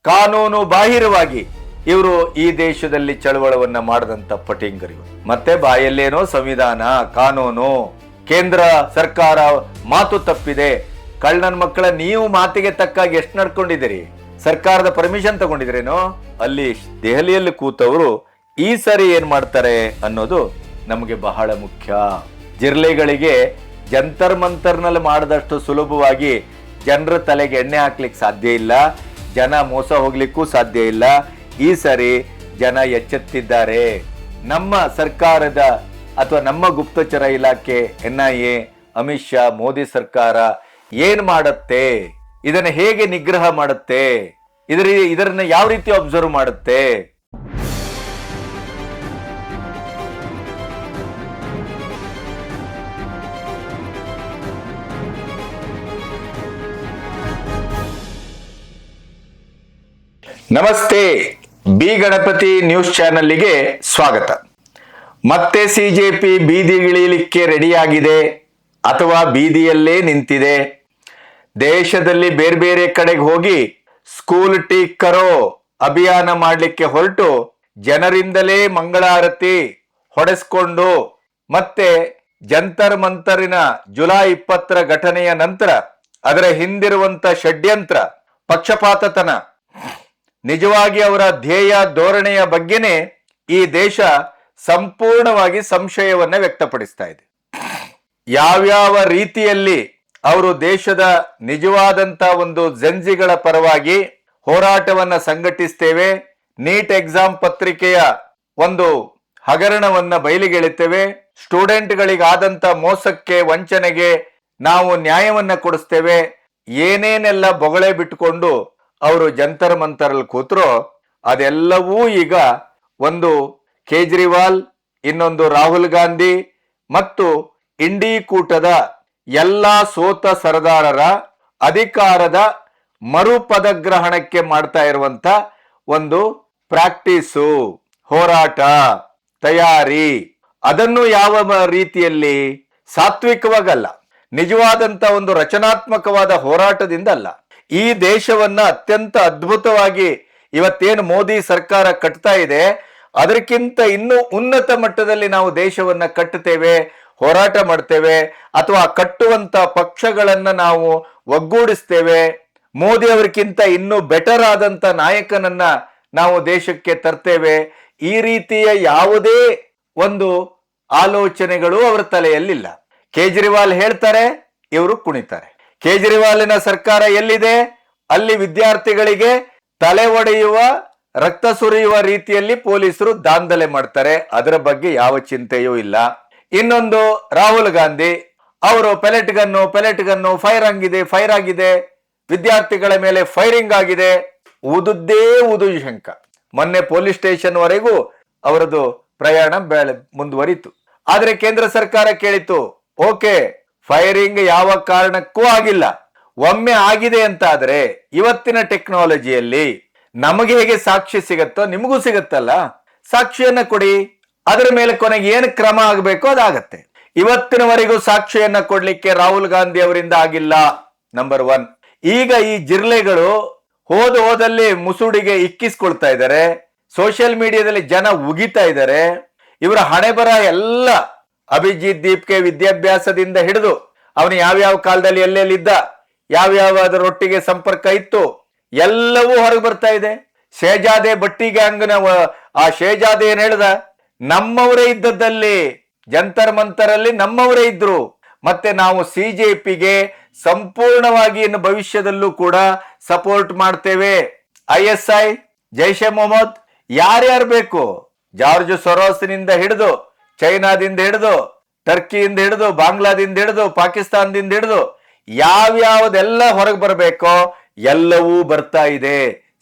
ಕಾನೂನು ಬಾಹಿರವಾಗಿ ಇವರು ಈ ದೇಶದಲ್ಲಿ ಚಳವಳವನ್ನ ಮಾಡದಂತ ಪಟಿಂಗರು. ಮತ್ತೆ ಬಾಯಲ್ಲೇನೋ ಸಂವಿಧಾನ, ಕಾನೂನು, ಕೇಂದ್ರ ಸರ್ಕಾರ ಮಾತು ತಪ್ಪಿದೆ. ಕಳ್ಳನ ಮಕ್ಕಳ ನೀವು ಮಾತಿಗೆ ತಕ್ಕಾಗಿ ಎಷ್ಟು ನಡ್ಕೊಂಡಿದ್ದೀರಿ? ಸರ್ಕಾರದ ಪರ್ಮಿಷನ್ ತಗೊಂಡಿದ್ರೇನೋ? ಅಲ್ಲಿ ದೆಹಲಿಯಲ್ಲಿ ಕೂತವರು ಈ ಸರಿ ಏನ್ ಮಾಡ್ತಾರೆ ಅನ್ನೋದು ನಮಗೆ ಬಹಳ ಮುಖ್ಯ. ಜಿರ್ಲೆಗಳಿಗೆ ಜಂತರ್ ಮಂತರ್ನಲ್ಲಿ ಮಾಡದಷ್ಟು ಸುಲಭವಾಗಿ ಜನರ ತಲೆಗೆ ಎಣ್ಣೆ ಹಾಕ್ಲಿಕ್ಕೆ ಸಾಧ್ಯ ಇಲ್ಲ, ಜನ ಮೋಸ ಹೋಗ್ಲಿಕ್ಕೂ ಸಾಧ್ಯ ಇಲ್ಲ. ಈ ಸರಿ ಜನ ಎಚ್ಚೆತ್ತಿದ್ದಾರೆ. ನಮ್ಮ ಸರ್ಕಾರದ ಅಥವಾ ನಮ್ಮ ಗುಪ್ತಚರ ಇಲಾಖೆ, NIA, ಅಮಿತ್ ಶಾ, ಮೋದಿ ಸರ್ಕಾರ ಏನ್ ಮಾಡುತ್ತೆ, ಇದನ್ನ ಹೇಗೆ ನಿಗ್ರಹ ಮಾಡುತ್ತೆ, ಇದರನ್ನ ಯಾವ ರೀತಿ ಅಬ್ಸರ್ವ್ ಮಾಡುತ್ತೆ? ನಮಸ್ತೆ, ಬಿ ಗಣಪತಿ ನ್ಯೂಸ್ ಚಾನೆಲ್ಗೆ ಸ್ವಾಗತ. ಮತ್ತೆ ಸಿಜೆಪಿ ಬೀದಿಗಿಳಿಯಲಿಕ್ಕೆ ರೆಡಿಯಾಗಿದೆ ಅಥವಾ ಬೀದಿಯಲ್ಲೇ ನಿಂತಿದೆ. ದೇಶದಲ್ಲಿ ಬೇರೆ ಬೇರೆ ಕಡೆಗೆ ಹೋಗಿ ಸ್ಕೂಲ್ ಟೀಕ್ ಕರೋ ಅಭಿಯಾನ ಮಾಡಲಿಕ್ಕೆ ಹೊರಟು ಜನರಿಂದಲೇ ಮಂಗಳಾರತಿ ಹೊಡೆಸ್ಕೊಂಡು, ಮತ್ತೆ ಜಂತರ್ ಮಂತರಿನ ಜುಲೈ 20 ಘಟನೆಯ ನಂತರ ಅದರ ಹಿಂದಿರುವಂತ ಷಡ್ಯಂತ್ರ, ಪಕ್ಷಪಾತತನ, ನಿಜವಾಗಿ ಅವರ ಧ್ಯೇಯ ಧೋರಣೆಯ ಬಗ್ಗೆನೇ ಈ ದೇಶ ಸಂಪೂರ್ಣವಾಗಿ ಸಂಶಯವನ್ನ ವ್ಯಕ್ತಪಡಿಸ್ತಾ ಇದೆ. ಯಾವ್ಯಾವ ರೀತಿಯಲ್ಲಿ ಅವರು ದೇಶದ ನಿಜವಾದಂತ ಒಂದು ಜಂಜಿಗಳ ಪರವಾಗಿ ಹೋರಾಟವನ್ನ ಸಂಘಟಿಸ್ತೇವೆ, ನೀಟ್ ಎಕ್ಸಾಮ್ ಪತ್ರಿಕೆಯ ಒಂದು ಹಗರಣವನ್ನ ಬಯಲಿಗೆಳಿತೇವೆ, ಸ್ಟೂಡೆಂಟ್ಗಳಿಗಾದಂತ ಮೋಸಕ್ಕೆ, ವಂಚನೆಗೆ ನಾವು ನ್ಯಾಯವನ್ನ ಕೊಡಿಸ್ತೇವೆ, ಏನೇನೆಲ್ಲ ಬೊಗಳೆ ಬಿಟ್ಟುಕೊಂಡು ಅವರು ಜಂತರ್ ಮಂತರಲ್ಲಿ ಕೂತ್ರೋ ಅದೆಲ್ಲವೂ ಈಗ ಒಂದು ಕೇಜ್ರಿವಾಲ್, ಇನ್ನೊಂದು ರಾಹುಲ್ ಗಾಂಧಿ ಮತ್ತು ಇಂಡಿ ಕೂಟದ ಎಲ್ಲಾ ಸೋತ ಸರ್ದಾರರ ಅಧಿಕಾರದ ಮರುಪದಗ್ರಹಣಕ್ಕೆ ಮಾಡ್ತಾ ಇರುವಂತ ಒಂದು ಪ್ರಾಕ್ಟೀಸು, ಹೋರಾಟ, ತಯಾರಿ. ಅದನ್ನು ಯಾವ ರೀತಿಯಲ್ಲಿ ಸಾತ್ವಿಕವಾಗಲ್ಲ, ನಿಜವಾದಂತ ಒಂದು ರಚನಾತ್ಮಕವಾದ ಹೋರಾಟದಿಂದ ಅಲ್ಲ. ಈ ದೇಶವನ್ನ ಅತ್ಯಂತ ಅದ್ಭುತವಾಗಿ ಇವತ್ತೇನು ಮೋದಿ ಸರ್ಕಾರ ಕಟ್ತಾ ಇದೆ, ಅದಕ್ಕಿಂತ ಇನ್ನೂ ಉನ್ನತ ಮಟ್ಟದಲ್ಲಿ ನಾವು ದೇಶವನ್ನ ಕಟ್ಟುತ್ತೇವೆ, ಹೋರಾಟ ಮಾಡ್ತೇವೆ, ಅಥವಾ ಕಟ್ಟುವಂತ ಪಕ್ಷಗಳನ್ನ ನಾವು ಒಗ್ಗೂಡಿಸ್ತೇವೆ. ಮೋದಿ ಅವರಿಗಿಂತ ಇನ್ನೂ ಬೆಟರ್ ಆದಂತ ನಾಯಕನನ್ನ ನಾವು ದೇಶಕ್ಕೆ ತರ್ತೇವೆ. ಈ ರೀತಿಯ ಯಾವುದೇ ಒಂದು ಆಲೋಚನೆಗಳು ಅವರ ತಲೆಯಲ್ಲಿಲ್ಲ. ಕೇಜ್ರಿವಾಲ್ ಹೇಳ್ತಾರೆ, ಇವರು ಕುಣಿತಾರೆ. ಕೇಜ್ರಿವಾಲಿನ ಸರ್ಕಾರ ಎಲ್ಲಿದೆ ಅಲ್ಲಿ ವಿದ್ಯಾರ್ಥಿಗಳಿಗೆ ತಲೆ ಒಡೆಯುವ, ರಕ್ತ ಸುರಿಯುವ ರೀತಿಯಲ್ಲಿ ಪೊಲೀಸರು ದಾಂಧಲೆ ಮಾಡ್ತಾರೆ. ಅದರ ಬಗ್ಗೆ ಯಾವ ಚಿಂತೆಯೂ ಇಲ್ಲ. ಇನ್ನೊಂದು ರಾಹುಲ್ ಗಾಂಧಿ ಅವರು ಪೆಲೆಟ್ ಗನ್ನು ಫೈರ್ ಆಗಿದೆ, ವಿದ್ಯಾರ್ಥಿಗಳ ಮೇಲೆ ಫೈರಿಂಗ್ ಆಗಿದೆ, ಊದುದ್ದೇ ಊದು ಶಂಕ. ಮೊನ್ನೆ ಪೊಲೀಸ್ ಸ್ಟೇಷನ್ ವರೆಗೂ ಅವರದು ಪ್ರಯಾಣ ಮುಂದುವರಿತು. ಆದ್ರೆ ಕೇಂದ್ರ ಸರ್ಕಾರ ಕೇಳಿತು, ಓಕೆ, ಫೈರಿಂಗ್ ಯಾವ ಕಾರಣಕ್ಕೂ ಆಗಿಲ್ಲ, ಒಮ್ಮೆ ಆಗಿದೆ ಅಂತ ಆದ್ರೆ ಇವತ್ತಿನ ಟೆಕ್ನಾಲಜಿಯಲ್ಲಿ ನಮಗೆ ಹೇಗೆ ಸಾಕ್ಷಿ ಸಿಗತ್ತೋ ನಿಮಗೂ ಸಿಗತ್ತಲ್ಲ, ಸಾಕ್ಷಿಯನ್ನ ಕೊಡಿ, ಅದರ ಮೇಲೆ ಕೊನೆಗೆ ಏನು ಕ್ರಮ ಆಗಬೇಕೋ ಅದಾಗತ್ತೆ. ಇವತ್ತಿನವರೆಗೂ ಸಾಕ್ಷಿಯನ್ನ ಕೊಡ್ಲಿಕ್ಕೆ ರಾಹುಲ್ ಗಾಂಧಿ ಅವರಿಂದ ಆಗಿಲ್ಲ, ನಂಬರ್ 1. ಈಗ ಈ ಜಿರ್ಲೆಗಳು ಹೋದಲ್ಲಿ ಮುಸುಡಿಗೆ ಇಕ್ಕಿಸ್ಕೊಳ್ತಾ ಇದ್ದಾರೆ, ಸೋಷಿಯಲ್ ಮೀಡಿಯಾದಲ್ಲಿ ಜನ ಉಗಿತಾ ಇದ್ದಾರೆ. ಇವರ ಹಣೆ ಬರ ಎಲ್ಲ ಅಭಿಜಿತ್ ದೀಪ್ಗೆ ವಿದ್ಯಾಭ್ಯಾಸದಿಂದ ಹಿಡಿದು ಅವನು ಯಾವ್ಯಾವ ಕಾಲದಲ್ಲಿ ಎಲ್ಲೆಲ್ಲಿದ್ದ, ಯಾವ್ಯಾವ ಅದರೊಟ್ಟಿಗೆ ಸಂಪರ್ಕ ಇತ್ತು, ಎಲ್ಲವೂ ಹೊರಗೆ ಬರ್ತಾ ಇದೆ. ಶೇಜಾದೆ ಬಟ್ಟಿ ಗ್ಯಾಂಗ್ನ ಆ ಶೇಜಾದೆ ಏನ್ ಹೇಳ್ದ, ನಮ್ಮವರೇ ಇದ್ದದ್ದಲ್ಲಿ ಜಂತರ್ ಮಂತರಲ್ಲಿ ನಮ್ಮವರೇ ಇದ್ರು, ಮತ್ತೆ ನಾವು ಸಿಜೆಪಿಗೆ ಸಂಪೂರ್ಣವಾಗಿ ಇನ್ನು ಭವಿಷ್ಯದಲ್ಲೂ ಕೂಡ ಸಪೋರ್ಟ್ ಮಾಡ್ತೇವೆ. ISI, ಜೈಷೆ ಮೊಹಮ್ಮದ್, ಯಾರ್ಯಾರು ಬೇಕು, ಜಾರ್ಜ್ ಸೊರೋಸ್ನಿಂದ ಹಿಡಿದು, ಚೈನಾದಿಂದ ಹಿಡಿದು, ಟರ್ಕಿಯಿಂದ ಹಿಡಿದು, ಬಾಂಗ್ಲಾದಿಂದ ಹಿಡಿದು, ಪಾಕಿಸ್ತಾನದಿಂದ ಹಿಡಿದು ಯಾವ್ಯಾವ್ದೆಲ್ಲ ಹೊರಗೆ ಬರಬೇಕೋ ಎಲ್ಲವೂ ಬರ್ತಾ ಇದೆ.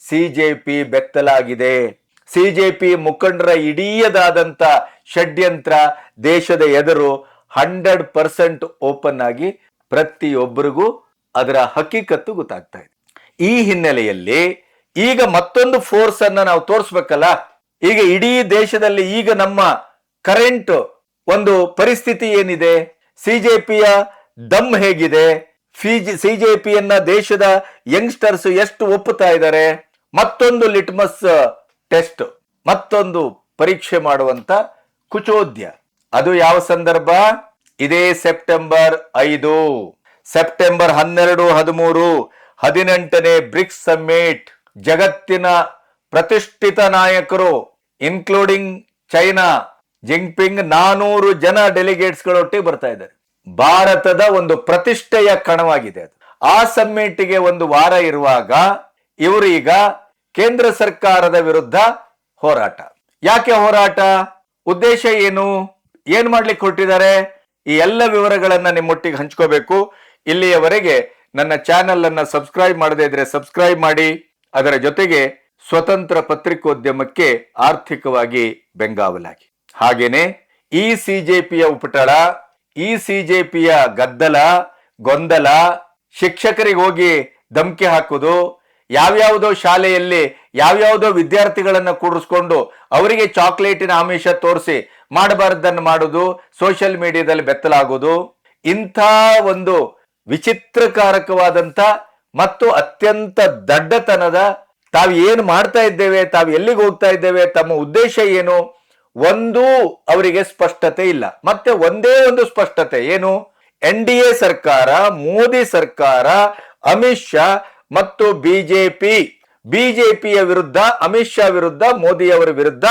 ಸಿಜೆಪಿ ಬೆತ್ತಲಾಗಿದೆ. ಸಿಜೆಪಿ ಮುಖಂಡರ ಇಡೀದಾದಂತ ಷಡ್ಯಂತ್ರ ದೇಶದ ಎದುರು 100% ಓಪನ್ ಆಗಿ ಪ್ರತಿಯೊಬ್ಬರಿಗೂ ಅದರ ಹಕೀಕತ್ತು ಗೊತ್ತಾಗ್ತಾ ಇದೆ. ಈ ಹಿನ್ನೆಲೆಯಲ್ಲಿ ಈಗ ಮತ್ತೊಂದು ಫೋರ್ಸ್ ಅನ್ನ ನಾವು ತೋರಿಸ್ಬೇಕಲ್ಲ. ಈಗ ಇಡೀ ದೇಶದಲ್ಲಿ ಈಗ ನಮ್ಮ ಕರೆಂಟ್ ಒಂದು ಪರಿಸ್ಥಿತಿ ಏನಿದೆ, ಸಿಜೆಪಿಯ ದಮ್ ಹೇಗಿದೆ, ಸಿಜೆಪಿಯನ್ನ ದೇಶದ ಯಂಗ್ಸ್ಟರ್ಸ್ ಎಷ್ಟು ಒಪ್ಪುತ್ತಾ ಇದ್ದಾರೆ, ಮತ್ತೊಂದು ಲಿಟ್ಮಸ್ ಟೆಸ್ಟ್, ಮತ್ತೊಂದು ಪರೀಕ್ಷೆ ಮಾಡುವಂತ ಕುಚೋದ್ಯ. ಅದು ಯಾವ ಸಂದರ್ಭ? ಇದೇ ಸೆಪ್ಟೆಂಬರ್ 5, ಸೆಪ್ಟೆಂಬರ್ 12, 13, 18ನೇ ಬ್ರಿಕ್ಸ್ ಸಮ್ಮಿಟ್. ಜಗತ್ತಿನ ಪ್ರತಿಷ್ಠಿತ ನಾಯಕರು ಇನ್ಕ್ಲೂಡಿಂಗ್ ಚೈನಾ ಜಿಂಗ್ಪಿಂಗ್ 400 ಜನ ಡೆಲಿಗೇಟ್ಸ್ಗಳೊಟ್ಟಿಗೆ ಬರ್ತಾ ಇದ್ದಾರೆ. ಭಾರತದ ಒಂದು ಪ್ರತಿಷ್ಠೆಯ ಕಣವಾಗಿದೆ ಅದು. ಆ ಸಮ್ಮಿಟ್ಗೆ ಒಂದು ವಾರ ಇರುವಾಗ ಇವರು ಈಗ ಕೇಂದ್ರ ಸರ್ಕಾರದ ವಿರುದ್ಧ ಹೋರಾಟ. ಯಾಕೆ ಹೋರಾಟ? ಉದ್ದೇಶ ಏನು? ಏನ್ ಮಾಡ್ಲಿಕ್ಕೆ ಹೊರಟಿದ್ದಾರೆ? ಈ ಎಲ್ಲ ವಿವರಗಳನ್ನ ನಿಮ್ಮೊಟ್ಟಿಗೆ ಹಂಚ್ಕೋಬೇಕು. ಇಲ್ಲಿಯವರೆಗೆ ನನ್ನ ಚಾನೆಲ್ ಅನ್ನ ಸಬ್ಸ್ಕ್ರೈಬ್ ಮಾಡದೇ ಇದ್ರೆ ಸಬ್ಸ್ಕ್ರೈಬ್ ಮಾಡಿ. ಅದರ ಜೊತೆಗೆ ಸ್ವತಂತ್ರ ಪತ್ರಿಕೋದ್ಯಮಕ್ಕೆ ಆರ್ಥಿಕವಾಗಿ ಬೆಂಗಾವಲಾಗಿ. ಹಾಗೇನೆ ಈ ಸಿಜೆಪಿಯ ಉಪಟಳ, ಈ ಸಿಜೆಪಿಯ ಗದ್ದಲ ಗೊಂದಲ, ಶಿಕ್ಷಕರಿಗೆ ಹೋಗಿ ಧಮಕಿ ಹಾಕುವುದು, ಯಾವ್ಯಾವುದೋ ಶಾಲೆಯಲ್ಲಿ ಯಾವ್ಯಾವುದೋ ವಿದ್ಯಾರ್ಥಿಗಳನ್ನ ಕೂಡಿಸ್ಕೊಂಡು ಅವರಿಗೆ ಚಾಕ್ಲೇಟಿನ ಆಮಿಷ ತೋರಿಸಿ ಮಾಡಬಾರದನ್ನು ಮಾಡುವುದು, ಸೋಷಿಯಲ್ ಮೀಡಿಯಾದಲ್ಲಿ ಬೆತ್ತಲಾಗುವುದು, ಇಂಥ ಒಂದು ವಿಚಿತ್ರಕಾರಕವಾದಂತ ಮತ್ತು ಅತ್ಯಂತ ದಡ್ಡತನದ, ತಾವು ಏನು ಮಾಡ್ತಾ ಇದ್ದೇವೆ, ತಾವು ಎಲ್ಲಿಗೆ ಹೋಗ್ತಾ ಇದ್ದೇವೆ, ತಮ್ಮ ಉದ್ದೇಶ ಏನು, ಒಂದು ಅವರಿಗೆ ಸ್ಪಷ್ಟತೆ ಇಲ್ಲ. ಮತ್ತೆ ಒಂದೇ ಒಂದು ಸ್ಪಷ್ಟತೆ ಏನು? NDA ಸರ್ಕಾರ, ಮೋದಿ ಸರ್ಕಾರ, ಅಮಿತ್ ಶಾ ಮತ್ತು ಬಿಜೆಪಿಯ ವಿರುದ್ಧ, ಅಮಿತ್ ಶಾ ವಿರುದ್ಧ, ಮೋದಿಯವರ ವಿರುದ್ಧ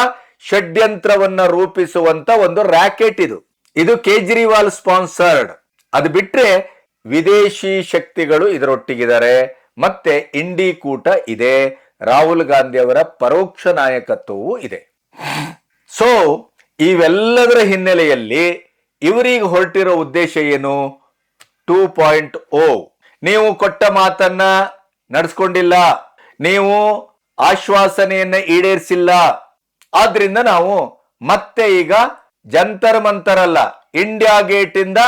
ಷಡ್ಯಂತ್ರವನ್ನ ರೂಪಿಸುವಂತ ಒಂದು ರ್ಯಾಕೆಟ್ ಇದು. ಇದು ಕೇಜ್ರಿವಾಲ್ ಸ್ಪಾನ್ಸರ್ಡ್. ಅದು ಬಿಟ್ರೆ ವಿದೇಶಿ ಶಕ್ತಿಗಳು ಇದರೊಟ್ಟಿಗಿದ್ದಾರೆ. ಮತ್ತೆ ಇಂಡಿ ಕೂಟ ಇದೆ. ರಾಹುಲ್ ಗಾಂಧಿ ಅವರ ಪರೋಕ್ಷ ನಾಯಕತ್ವವೂ ಇದೆ. ಸೊ ಇವೆಲ್ಲದರ ಹಿನ್ನೆಲೆಯಲ್ಲಿ ಇವರಿಗೆ ಹೊರಟಿರೋ ಉದ್ದೇಶ ಏನು? 2.0. ನೀವು ಕೊಟ್ಟ ಮಾತನ್ನ ನಡೆಸ್ಕೊಂಡಿಲ್ಲ, ನೀವು ಆಶ್ವಾಸನೆಯನ್ನ ಈಡೇರಿಸಿಲ್ಲ, ಆದ್ರಿಂದ ನಾವು ಮತ್ತೆ ಈಗ ಜಂತರ್ ಮಂತರ್ ಅಲ್ಲ, ಇಂಡಿಯಾ ಗೇಟ್ ಇಂದ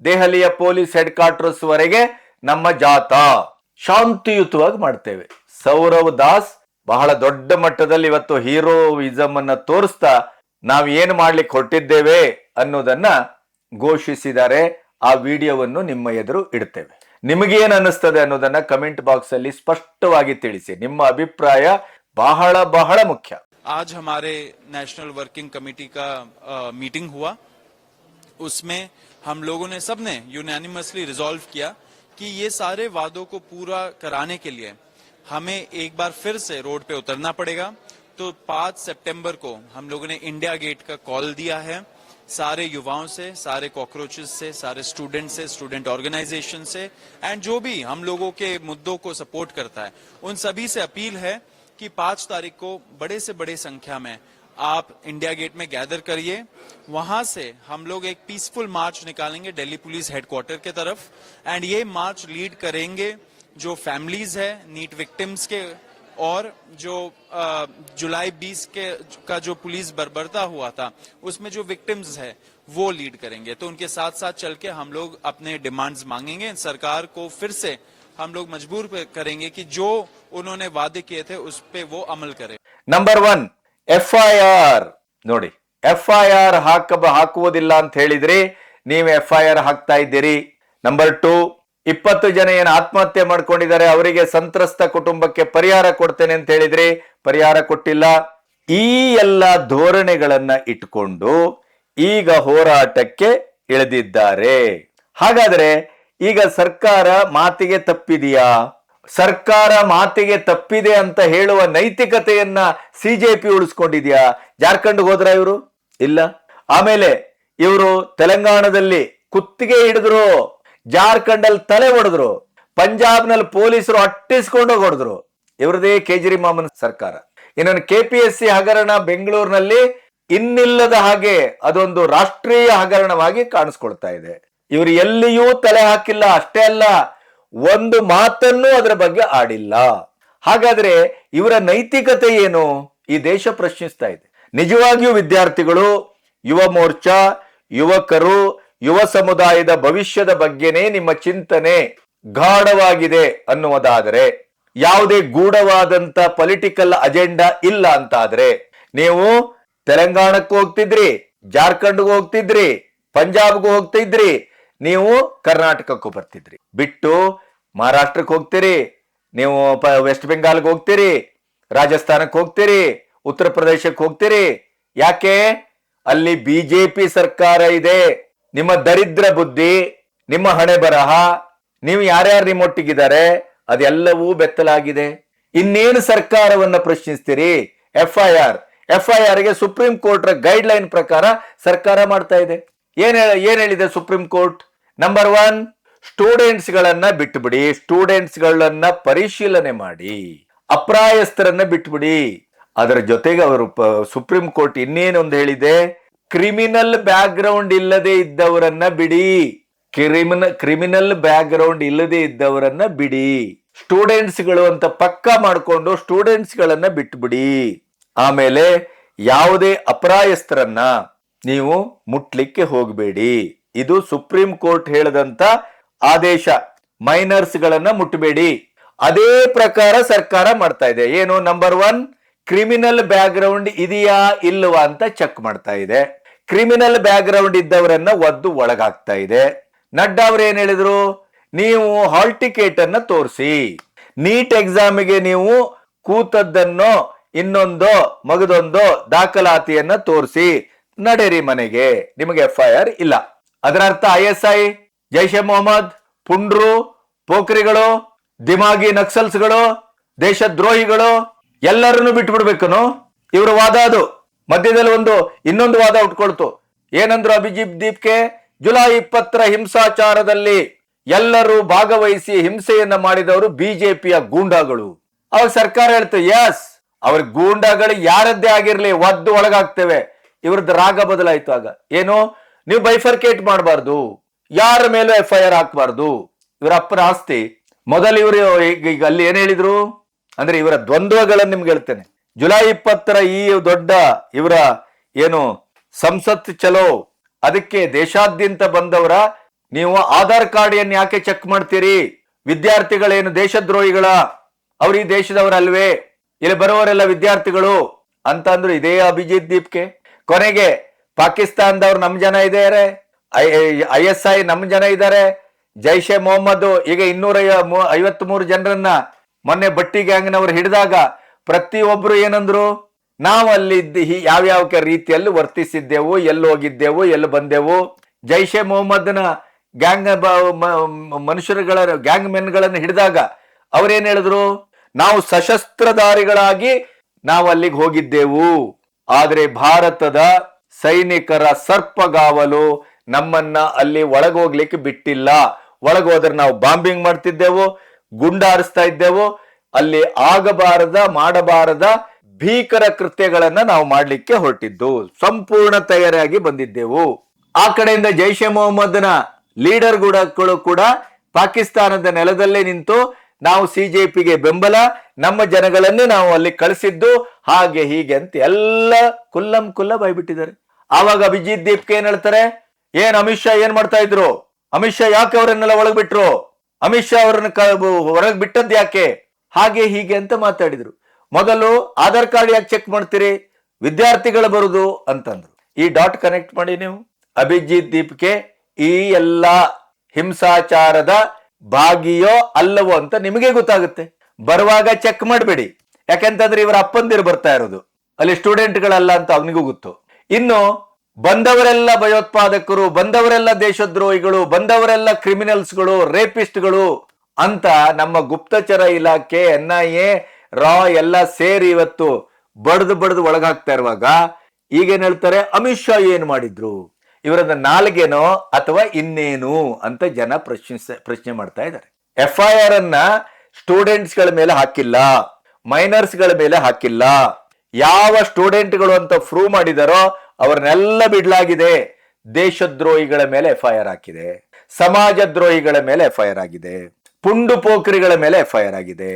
ದೆಹಲಿಯ ಪೊಲೀಸ್ ಹೆಡ್ ಕ್ವಾರ್ಟರ್ಸ್ ವರೆಗೆ ನಮ್ಮ ಜಾಥಾ ಶಾಂತಿಯುತವಾಗಿ ಮಾಡ್ತೇವೆ. ಸೌರವ್ ದಾಸ್ ಬಹಳ ದೊಡ್ಡ ಮಟ್ಟದಲ್ಲಿ ಇವತ್ತು ಹೀರೋಯಿಸಮ್ ಅನ್ನ ತೋರಿಸ್ತಾ ನಾವು ಏನು ಮಾಡ್ಲಿಕ್ಕೆ ಹೊರಟಿದ್ದೇವೆ ಅನ್ನೋದನ್ನ ಘೋಷಿಸಿದ್ದಾರೆ. ಆ ವಿಡಿಯೋವನ್ನು ನಿಮ್ಮ ಎದುರು ಇಡ್ತೇವೆ. ನಿಮಗೇನು ಅನ್ನಿಸ್ತದೆ ಅನ್ನೋದನ್ನ ಕಮೆಂಟ್ ಬಾಕ್ಸ್ ಅಲ್ಲಿ ಸ್ಪಷ್ಟವಾಗಿ ತಿಳಿಸಿ. ನಿಮ್ಮ ಅಭಿಪ್ರಾಯ ಬಹಳ ಬಹಳ ಮುಖ್ಯ. आज हमारे नेशनल वर्किंग कमेटी का मीटिंग हुआ. उसमें हम लोगों ने सबने यूनानिमसली रिजॉल्व किया कि ये सारे वादों को पूरा कराने के लिए हमें एक बार फिर से रोड पे उतरना पड़ेगा. तो 5 सितंबर को हम लोगों ने इंडिया गेट का कॉल दिया है. सारे युवाओं से, सारे कॉकरोचेस से, सारे स्टूडेंट से, स्टूडेंट ऑर्गेनाइजेशन से, एंड जो भी हम लोगों के मुद्दों को सपोर्ट करता है, उन सभी से अपील है कि 5 तारीख को बड़े से बड़े संख्या में आप इंडिया गेट में गैदर करिए. वहां से हम लोग एक पीसफुल मार्च निकालेंगे दिल्ली पुलिस हेडक्वार्टर के तरफ. एंड ये मार्च लीड करेंगे जो फैमिलीज है नीट विक्टिम्स के, और जो जुलाई 20 का जो पुलिस बर्बरता हुआ था उसमें जो विक्टिम्स है वो लीड करेंगे. तो उनके साथ साथ चल के हम लोग अपने डिमांड्स मांगेंगे. सरकार को फिर से हम लोग मजबूर करेंगे कि जो उन्होंने वादे किए थे उस पे वो अमल करे. ನಂಬರ್ 1 FIR ನೋಡಿ. FIR ಹಾಕುವುದಿಲ್ಲ ಅಂತ ಹೇಳಿದ್ರಿ, ನೀವು FIR ಹಾಕ್ತಾ ಇದ್ದೀರಿ. ನಂಬರ್ 2, 20 ಜನ ಏನು ಆತ್ಮಹತ್ಯೆ ಮಾಡ್ಕೊಂಡಿದ್ದಾರೆ ಅವರಿಗೆ ಸಂತ್ರಸ್ತ ಕುಟುಂಬಕ್ಕೆ ಪರಿಹಾರ ಕೊಡ್ತೇನೆ ಅಂತ ಹೇಳಿದ್ರಿ, ಪರಿಹಾರ ಕೊಟ್ಟಿಲ್ಲ. ಈ ಎಲ್ಲ ಧೋರಣೆಗಳನ್ನ ಇಟ್ಕೊಂಡು ಈಗ ಹೋರಾಟಕ್ಕೆ ಇಳಿದಿದ್ದಾರೆ. ಹಾಗಾದ್ರೆ ಈಗ ಸರ್ಕಾರ ಮಾತಿಗೆ ತಪ್ಪಿದೆಯಾ? ಸರ್ಕಾರ ಮಾತಿಗೆ ತಪ್ಪಿದೆ ಅಂತ ಹೇಳುವ ನೈತಿಕತೆಯನ್ನ ಸಿಜೆಪಿ ಉಳಿಸ್ಕೊಂಡಿದ್ಯಾ? ಜಾರ್ಖಂಡ್ ಹೋದ್ರ ಇವರು? ಇಲ್ಲ. ಆಮೇಲೆ ಇವರು ತೆಲಂಗಾಣದಲ್ಲಿ ಕುತ್ತಿಗೆ ಹಿಡಿದ್ರು, ಜಾರ್ಖಂಡ್ ಅಲ್ಲಿ ತಲೆ ಹೊಡೆದ್ರು, ಪಂಜಾಬ್ನಲ್ಲಿ ಪೊಲೀಸರು ಅಟ್ಟಿಸ್ಕೊಂಡು ಹೊಡೆದ್ರು. ಇವರದೇ ಕೇಜ್ರಿವಾಲ್ ಸರ್ಕಾರ. ಇನ್ನೊಂದು KPSC ಹಗರಣ ಬೆಂಗಳೂರಿನಲ್ಲಿ ಇನ್ನಿಲ್ಲದ ಹಾಗೆ ಅದೊಂದು ರಾಷ್ಟ್ರೀಯ ಹಗರಣವಾಗಿ ಕಾಣಿಸ್ಕೊಳ್ತಾ ಇದೆ. ಇವರು ಎಲ್ಲಿಯೂ ತಲೆ ಹಾಕಿಲ್ಲ. ಅಷ್ಟೇ ಅಲ್ಲ, ಒಂದು ಮಾತನ್ನು ಅದರ ಬಗ್ಗೆ ಆಡಿಲ್ಲ. ಹಾಗಾದ್ರೆ ಇವರ ನೈತಿಕತೆ ಏನು? ಈ ದೇಶ ಪ್ರಶ್ನಿಸ್ತಾ ಇದೆ. ನಿಜವಾಗಿಯೂ ವಿದ್ಯಾರ್ಥಿಗಳು, ಯುವ ಮೋರ್ಚಾ, ಯುವಕರು, ಯುವ ಸಮುದಾಯದ ಭವಿಷ್ಯದ ಬಗ್ಗೆನೇ ನಿಮ್ಮ ಚಿಂತನೆ ಗಾಢವಾಗಿದೆ ಅನ್ನುವುದಾದರೆ, ಯಾವುದೇ ಗೂಢವಾದಂತ ಪೊಲಿಟಿಕಲ್ ಅಜೆಂಡಾ ಇಲ್ಲ ಅಂತಾದ್ರೆ, ನೀವು ತೆಲಂಗಾಣಕ್ಕೂ ಹೋಗ್ತಿದ್ರಿ, ಜಾರ್ಖಂಡ್ಗೂ ಹೋಗ್ತಿದ್ರಿ, ಪಂಜಾಬ್ಗೂ ಹೋಗ್ತಿದ್ರಿ, ನೀವು ಕರ್ನಾಟಕಕ್ಕೂ ಬರ್ತಿದ್ರಿ. ಬಿಟ್ಟು ಮಹಾರಾಷ್ಟ್ರಕ್ಕೆ ಹೋಗ್ತೀರಿ, ನೀವು ವೆಸ್ಟ್ ಬೆಂಗಾಲ್ಗೆ ಹೋಗ್ತೀರಿ, ರಾಜಸ್ಥಾನಕ್ಕೆ ಹೋಗ್ತೀರಿ, ಉತ್ತರ ಪ್ರದೇಶಕ್ಕೆ ಹೋಗ್ತೀರಿ. ಯಾಕೆ? ಅಲ್ಲಿ ಬಿಜೆಪಿ ಸರ್ಕಾರ ಇದೆ. ನಿಮ್ಮ ದರಿದ್ರ ಬುದ್ಧಿ, ನಿಮ್ಮ ಹಣೆ ಬರಹ, ನೀವು ಯಾರ್ಯಾರು ನಿಮ್ಮೊಟ್ಟಿಗಿದ್ದಾರೆ ಅದೆಲ್ಲವೂ ಬೆತ್ತಲಾಗಿದೆ. ಇನ್ನೇನು ಸರ್ಕಾರವನ್ನ ಪ್ರಶ್ನಿಸ್ತೀರಿ? ಎಫ್ಐಆರ್ ಗೆ ಸುಪ್ರೀಂ ಕೋರ್ಟ್ ಗೈಡ್ ಲೈನ್ ಪ್ರಕಾರ ಸರ್ಕಾರ ಮಾಡ್ತಾ ಇದೆ. ಏನ್ ಹೇಳಿದೆ ಸುಪ್ರೀಂ ಕೋರ್ಟ್? ನಂಬರ್ 1, ಸ್ಟೂಡೆಂಟ್ಸ್ ಗಳನ್ನ ಬಿಟ್ಟುಬಿಡಿ, ಸ್ಟೂಡೆಂಟ್ಸ್ ಗಳನ್ನ ಪರಿಶೀಲನೆ ಮಾಡಿ, ಅಪ್ರಾಯಸ್ಥರನ್ನ ಬಿಟ್ಬಿಡಿ. ಅದರ ಜೊತೆಗೆ ಅವರು ಸುಪ್ರೀಂ ಕೋರ್ಟ್ ಇನ್ನೇನೊಂದು ಹೇಳಿದೆ, ಕ್ರಿಮಿನಲ್ ಬ್ಯಾಕ್ ಗ್ರೌಂಡ್ ಇಲ್ಲದೆ ಇದ್ದವರನ್ನ ಬಿಡಿ, ಕ್ರಿಮಿನಲ್ ಬ್ಯಾಕ್ ಗ್ರೌಂಡ್ ಇಲ್ಲದೆ ಇದ್ದವರನ್ನ ಬಿಡಿ, ಸ್ಟೂಡೆಂಟ್ಸ್ ಗಳು ಅಂತ ಪಕ್ಕಾ ಮಾಡಿಕೊಂಡು ಸ್ಟೂಡೆಂಟ್ಸ್ ಗಳನ್ನ ಬಿಟ್ಬಿಡಿ. ಆಮೇಲೆ ಯಾವುದೇ ಅಪ್ರಾಯಸ್ಥರನ್ನ ನೀವು ಮುಟ್ಲಿಕ್ಕೆ ಹೋಗಬೇಡಿ. ಇದು ಸುಪ್ರೀಂ ಕೋರ್ಟ್ ಹೇಳದಂತ ಆದೇಶ. ಮೈನರ್ಸ್ ಗಳನ್ನ ಮುಟ್ಟಬೇಡಿ. ಅದೇ ಪ್ರಕಾರ ಸರ್ಕಾರ ಮಾಡ್ತಾ ಇದೆ. ಏನು? ನಂಬರ್ 1, ಕ್ರಿಮಿನಲ್ ಬ್ಯಾಕ್ ಗ್ರೌಂಡ್ ಇದೆಯಾ ಇಲ್ವಾ ಅಂತ ಚೆಕ್ ಮಾಡ್ತಾ ಇದೆ. ಕ್ರಿಮಿನಲ್ ಬ್ಯಾಕ್ ಗ್ರೌಂಡ್ ಇದ್ದವರನ್ನ ಒದ್ದು ಒಳಗಾಗ್ತಾ ಇದೆ. ನಡ್ಡಾ ಅವ್ರು ಏನ್ ಹೇಳಿದ್ರು? ನೀವು ಹಾಲ್ ಟಿಕೆಟ್ ಅನ್ನ ತೋರಿಸಿ, ನೀಟ್ ಎಕ್ಸಾಮಿಗೆ ನೀವು ಕೂತದ್ದನ್ನೋ ಇನ್ನೊಂದೋ ಮಗದೊಂದೋ ದಾಖಲಾತಿಯನ್ನ ತೋರಿಸಿ ನಡೆರಿ ಮನೆಗೆ, ನಿಮಗೆ ಎಫ್ಐಆರ್ ಇಲ್ಲ. ಅದರ ಅರ್ಥ ISI, ಜೈಷೆ ಮೊಹಮ್ಮದ್, ಪುಂಡ್ರು, ಪೋಖ್ರಿಗಳು, ದಿಮಾಗಿ ನಕ್ಸಲ್ಸ್ಗಳು, ದೇಶದ್ರೋಹಿಗಳು ಎಲ್ಲರನ್ನು ಬಿಟ್ಟು ಬಿಡ್ಬೇಕನು? ಇವ್ರ ವಾದ ಅದು. ಮಧ್ಯದಲ್ಲಿ ಇನ್ನೊಂದು ವಾದ ಉಟ್ಕೊಳ್ತು. ಏನಂದ್ರು ಅಭಿಜಿತ್ ದೀಪ್ಗೆ? ಜುಲೈ 20ರ ಹಿಂಸಾಚಾರದಲ್ಲಿ ಎಲ್ಲರೂ ಭಾಗವಹಿಸಿ ಹಿಂಸೆಯನ್ನ ಮಾಡಿದವರು ಬಿಜೆಪಿಯ ಗೂಂಡಾಗಳು. ಅವಾಗ ಸರ್ಕಾರ ಹೇಳ್ತು, ಯಸ್, ಅವ್ರ ಗೂಂಡಾಗಳು ಯಾರದ್ದೇ ಆಗಿರ್ಲಿ ಒದ್ದು ಒಳಗಾಗ್ತೇವೆ. ಇವ್ರದ್ದು ರಾಗ ಬದಲಾಯ್ತು. ಆಗ ಏನು? ನೀವು ಬೈಫರ್ಕೇಟ್ ಮಾಡಬಾರ್ದು, ಯಾರ ಮೇಲೂ ಎಫ್ಐಆರ್ ಹಾಕಬಾರ್ದು. ಇವರ ಅಪ್ಪನ ಆಸ್ತಿ. ಮೊದಲು ಇವರು ಈಗ ಅಲ್ಲಿ ಏನ್ ಹೇಳಿದ್ರು ಅಂದ್ರೆ, ಇವರ ದ್ವಂದ್ವಗಳನ್ನು ನಿಮ್ಗೆ ಹೇಳ್ತೇನೆ. ಜುಲೈ 20ರ ಈ ದೊಡ್ಡ ಇವರ ಏನು ಸಂಸತ್ ಚಲೋ, ಅದಕ್ಕೆ ದೇಶಾದ್ಯಂತ ಬಂದವರ ನೀವು ಆಧಾರ್ ಕಾರ್ಡ್ ಅನ್ನು ಯಾಕೆ ಚೆಕ್ ಮಾಡ್ತೀರಿ? ವಿದ್ಯಾರ್ಥಿಗಳೇನು ದೇಶದ್ರೋಹಿಗಳ? ಅವ್ರು ಈ ದೇಶದವರಲ್ವೇ? ಇಲ್ಲಿ ಬರೋವರೆಲ್ಲ ವಿದ್ಯಾರ್ಥಿಗಳು ಅಂತ ಅಂದ್ರು ಇದೇ ಅಭಿಜಿತ್ ದೀಪ್ಗೆ. ಕೊನೆಗೆ ಪಾಕಿಸ್ತಾನದವ್ರು ನಮ್ ಜನ ಇದ್ದಾರೆ, ISI ನಮ್ ಜನ ಇದ್ದಾರೆ, ಜೈಷೆ ಮೊಹಮ್ಮದ್ ಈಗ 253 ಜನರನ್ನ ಮೊನ್ನೆ ಬಟ್ಟಿ ಗ್ಯಾಂಗ್ನವರು ಹಿಡಿದಾಗ ಪ್ರತಿಯೊಬ್ರು ಏನಂದ್ರು? ನಾವು ಅಲ್ಲಿ ಯಾವ್ಯಾವ ರೀತಿಯಲ್ಲಿ ವರ್ತಿಸಿದ್ದೆವು, ಎಲ್ಲಿ ಹೋಗಿದ್ದೆವು, ಎಲ್ಲಿ ಬಂದೆವು. ಜೈಷೆ ಮೊಹಮ್ಮದ್ನ ಗ್ಯಾಂಗ್ ಗ್ಯಾಂಗ್ ಮೆನ್ಗಳನ್ನು ಹಿಡಿದಾಗ ಅವ್ರೇನ್ ಹೇಳಿದ್ರು? ನಾವು ಸಶಸ್ತ್ರಧಾರಿಗಳಾಗಿ ನಾವು ಅಲ್ಲಿಗೆ ಹೋಗಿದ್ದೆವು, ಆದ್ರೆ ಭಾರತದ ಸೈನಿಕರ ಸರ್ಪಗಾವಲು ನಮ್ಮನ್ನ ಅಲ್ಲಿ ಒಳಗೋಗ್ಲಿಕ್ಕೆ ಬಿಟ್ಟಿಲ್ಲ. ಒಳಗೋದ್ರೆ ನಾವು ಬಾಂಬಿಂಗ್ ಮಾಡ್ತಿದ್ದೆವು, ಗುಂಡಾರಿಸ್ತಾ ಇದ್ದೆವು. ಅಲ್ಲಿ ಮಾಡಬಾರದ ಭೀಕರ ಕೃತ್ಯಗಳನ್ನ ನಾವು ಮಾಡ್ಲಿಕ್ಕೆ ಹೊರಟಿದ್ದು, ಸಂಪೂರ್ಣ ತಯಾರಿಯಾಗಿ ಬಂದಿದ್ದೆವು. ಆ ಕಡೆಯಿಂದ ಜೈಷೆ ಮೊಹಮ್ಮದ್ನ ಲೀಡರ್ ಕೂಡ ಪಾಕಿಸ್ತಾನದ ನೆಲದಲ್ಲೇ ನಿಂತು ನಾವು CJPಗೆ ಬೆಂಬಲ, ನಮ್ಮ ಜನಗಳನ್ನೇ ನಾವು ಅಲ್ಲಿ ಕಳಿಸಿದ್ದು, ಹಾಗೆ ಹೀಗೆ ಅಂತ ಎಲ್ಲ ಕುಲ್ಲ ಬಾಯ್ಬಿಟ್ಟಿದ್ದಾರೆ. ಆವಾಗ ಅಭಿಜಿತ್ ದೀಪ್ಗೆ ಏನ್ ಹೇಳ್ತಾರೆ? ಏನ್ ಅಮಿತ್ ಶಾ ಏನ್ ಮಾಡ್ತಾ ಇದ್ರು? ಅಮಿತ್ ಶಾ ಯಾಕೆ ಅವರನ್ನೆಲ್ಲ ಒಳಗ್ಬಿಟ್ರು? ಅಮಿತ್ ಶಾ ಅವರನ್ನ ಹೊರಗೆ ಬಿಟ್ಟದ್ ಯಾಕೆ? ಹಾಗೆ ಹೀಗೆ ಅಂತ ಮಾತಾಡಿದ್ರು. ಮೊದಲು ಆಧಾರ್ ಕಾರ್ಡ್ ಯಾಕೆ ಚೆಕ್ ಮಾಡ್ತೀರಿ? ವಿದ್ಯಾರ್ಥಿಗಳು ಬರುದು ಅಂತಂದ್ರು. ಈ ಡಾಟ್ ಕನೆಕ್ಟ್ ಮಾಡಿ ನೀವು. ಅಭಿಜಿತ್ ದೀಪ್ಗೆ ಈ ಎಲ್ಲ ಹಿಂಸಾಚಾರದ ಭಾಗಿಯೋ ಅಲ್ಲವೋ ಅಂತ ನಿಮಗೆ ಗೊತ್ತಾಗುತ್ತೆ. ಬರುವಾಗ ಚೆಕ್ ಮಾಡಬೇಡಿ, ಯಾಕೆಂತಂದ್ರೆ ಇವರ ಅಪ್ಪಂದಿರು ಬರ್ತಾ ಇರೋದು, ಅಲ್ಲಿ ಸ್ಟೂಡೆಂಟ್ಗಳಲ್ಲ ಅಂತ ಅವನಿಗೂ ಗೊತ್ತು. ಇನ್ನು ಬಂದವರೆಲ್ಲ ಭಯೋತ್ಪಾದಕರು, ಬಂದವರೆಲ್ಲ ದೇಶದ್ರೋಹಿಗಳು, ಬಂದವರೆಲ್ಲ ಕ್ರಿಮಿನಲ್ಸ್ಗಳು, ರೇಪಿಸ್ಟ್ಗಳು ಅಂತ ನಮ್ಮ ಗುಪ್ತಚರ ಇಲಾಖೆ, NIA, ರಾ ಎಲ್ಲ ಸೇರಿ ಇವತ್ತು ಬಡ್ದು ಒಳಗಾಗ್ತಾ ಇರುವಾಗ ಈಗೇನ್ ಹೇಳ್ತಾರೆ? ಅಮಿತ್ ಶಾ ಏನ್ ಮಾಡಿದ್ರು? ಇವರದ ನಾಲ್ಗೆನೋ ಅಥವಾ ಇನ್ನೇನು ಅಂತ ಜನ ಪ್ರಶ್ನೆ ಮಾಡ್ತಾ ಇದ್ದಾರೆ. FIR ಅನ್ನ ಸ್ಟೂಡೆಂಟ್ಸ್ ಗಳ ಮೇಲೆ ಹಾಕಿಲ್ಲ, ಮೈನರ್ಸ್ ಗಳ ಮೇಲೆ ಹಾಕಿಲ್ಲ. ಯಾವ ಸ್ಟೂಡೆಂಟ್ಗಳು ಅಂತ ಪ್ರೂವ್ ಮಾಡಿದಾರೋ ಅವ್ರನ್ನೆಲ್ಲ ಬಿಡ್ಲಾಗಿದೆ. ದೇಶದ್ರೋಹಿಗಳ ಮೇಲೆ FIR ಹಾಕಿದೆ, ಸಮಾಜ ದ್ರೋಹಿಗಳ ಮೇಲೆ FIR ಆಗಿದೆ, ಪುಂಡು ಪೋಖ್ರಿಗಳ ಮೇಲೆ FIR ಆಗಿದೆ,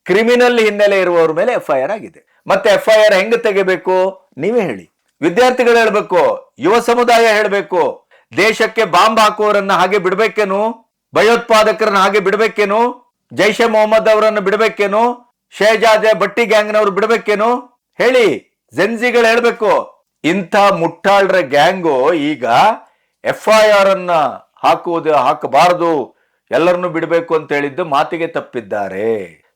ಕ್ರಿಮಿನಲ್ ಹಿನ್ನೆಲೆ ಇರುವವರ ಮೇಲೆ FIR ಆಗಿದೆ. ಮತ್ತೆ FIR ಹೆಂಗ್ ತೆಗಿಬೇಕು ನೀವೇ ಹೇಳಿ. ವಿದ್ಯಾರ್ಥಿಗಳು ಹೇಳ್ಬೇಕು, ಯುವ ಸಮುದಾಯ ಹೇಳ್ಬೇಕು. ದೇಶಕ್ಕೆ ಬಾಂಬ್ ಹಾಕುವವರನ್ನ ಹಾಗೆ ಬಿಡ್ಬೇಕೇನು? ಭಯೋತ್ಪಾದಕರನ್ನ ಹಾಗೆ ಬಿಡ್ಬೇಕೇನು? ಜೈಷೆ ಮೊಹಮ್ಮದ್ ಅವರನ್ನು ಬಿಡ್ಬೇಕೇನು? ಶೇಜಾದೆ ಬಟ್ಟಿ ಗ್ಯಾಂಗ್ನವ್ರು ಬಿಡ್ಬೇಕೇನು? ಹೇಳಿ. ಜೆನ್ಸಿಗಳು ಹೇಳ್ಬೇಕು. ಇಂಥ ಮುಟ್ಟಾಳ್ರ ಗ್ಯಾಂಗು ಈಗ FIR ಅನ್ನ ಹಾಕಬಾರದು, ಎಲ್ಲರನ್ನು ಬಿಡಬೇಕು ಅಂತ ಹೇಳಿದ್ದು ಮಾತಿಗೆ ತಪ್ಪಿದ್ದಾರೆ.